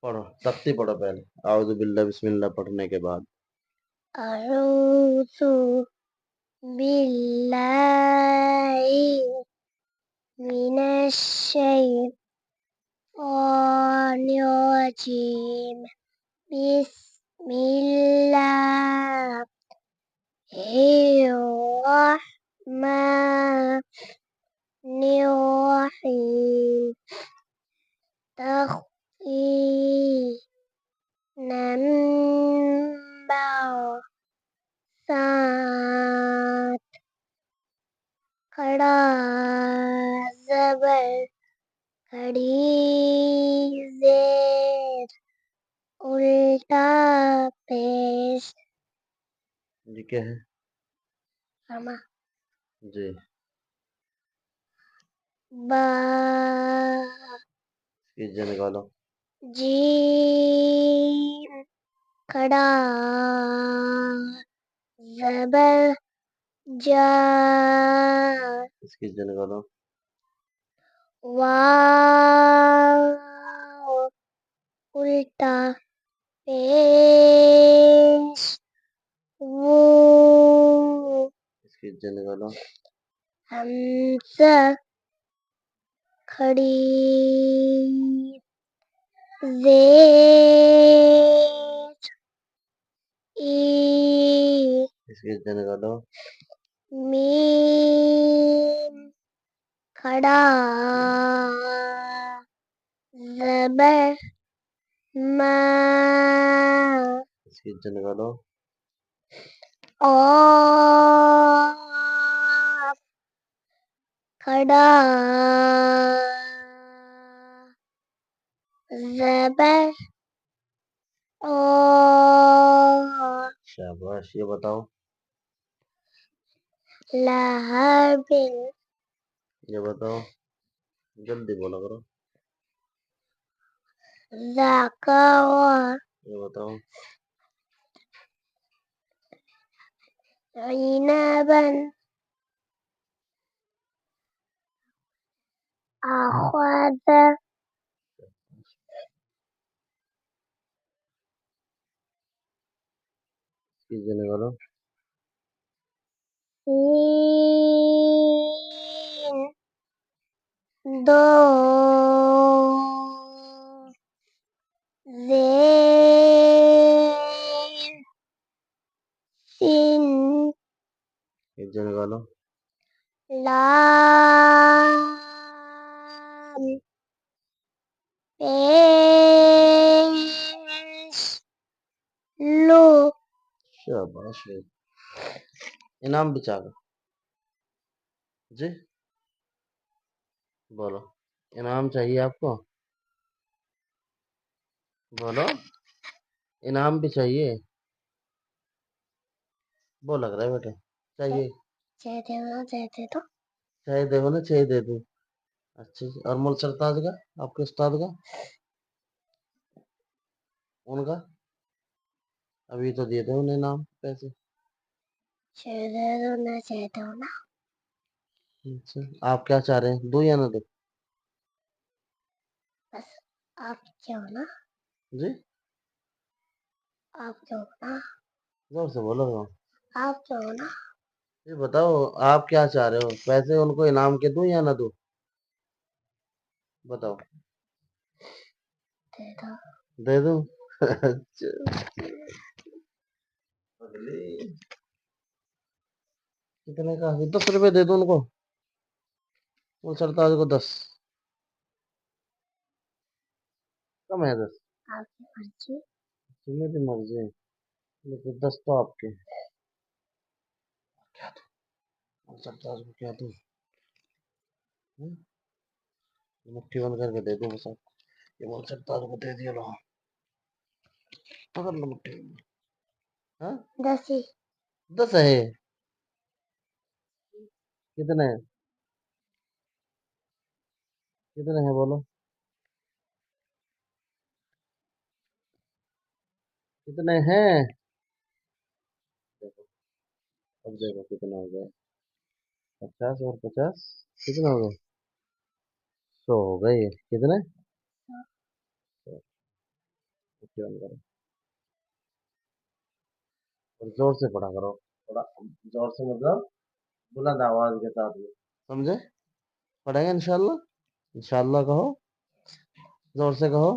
पढ़ो, तख्ती पढ़ो पहले। आउज़ु बिल्लाह बिस्मिल्लाह पढ़ने के बाद। अऊज़ु बिल्लाहि मिनश शैतानिर रजीम। बिस्मिल्लाहिर्रहमानिर्रहीम। नंबर 7। खड़ा ज़बर खड़ी ज़ेर उल्टा पेश। जी क्या है? रमा जी। बा इसकी जे निकालो। जीम खड़ा ज़बर जा इसकी जे निकालो। वाव उल्टा पेश वो इसकी जे निकालो। हमज़ा खड़ी ज़ेर ई इसकी जे निकालो। मीम खड़ा ज़बर मा इसकी जे निकालो। ऑफ खड़ा ज़बर ओ शाबाश। ये बताओ। लहबिन ये बताओ, जल्दी बोला करो। ज़कवा ये बताओ। इनबन अख़ज़ इसकी जे निकालो। सीन दो ज़ेर सिन ये जे निकालो। लाम पेश लो। शाबाश। इनाम भी चाहो जी? बोलो, इनाम चाहिए आपको? बोलो, इनाम भी चाहिए? वो लग रहा है बेटे चाहिए। चाय दे दो। चाय देखो ना, चाय दे दूं। अच्छा जी। और मुल सरताज का, आपके उस्ताद का, उनका अभी तो दिए थे उन्हें नाम पैसे। चाय दे दो ना, चाय दो ना। अच्छा, आप क्या चाह रहे हैं, दो या ना दो? बस आप क्यों ना, जी आप क्यों ना, जोर से बोलो। आप क्यों ना। ये बताओ, आप क्या चाह रहे हो, पैसे उनको इनाम के दूं या ना दूं? बताओ। दे दो। दे दूं? अच्छा। अगली कितने का? 10 रुपए दे दो उनको, मुल सरताज को 10। कम है 10? आपकी मर्जी। मेरी मर्जी है, लेकिन 10 तो आपके। क्या दूं मुल सरताज को, क्या दूं? हम्म? मुट्ठी बंद करके दे दूं बस आपको। ये मुल सरताज को दे दिया लो, पकड़ लो मुट्ठी। हाँ, 10 ही। 10 है? कितने? कितने हैं बोलो, कितने हैं? देखो, अब देखो कितना हो गया। 50 और 50 कितना हो गया? 100 हो गए। कितने? 100। पट्टी बंद करो और जोर से पढ़ा करो, थोड़ा जोर से मतलब बुलंद आवाज के साथ में, समझे? पढ़ेंगे इंशाल्लाह। इंशाल्लाह कहो, जोर से कहो।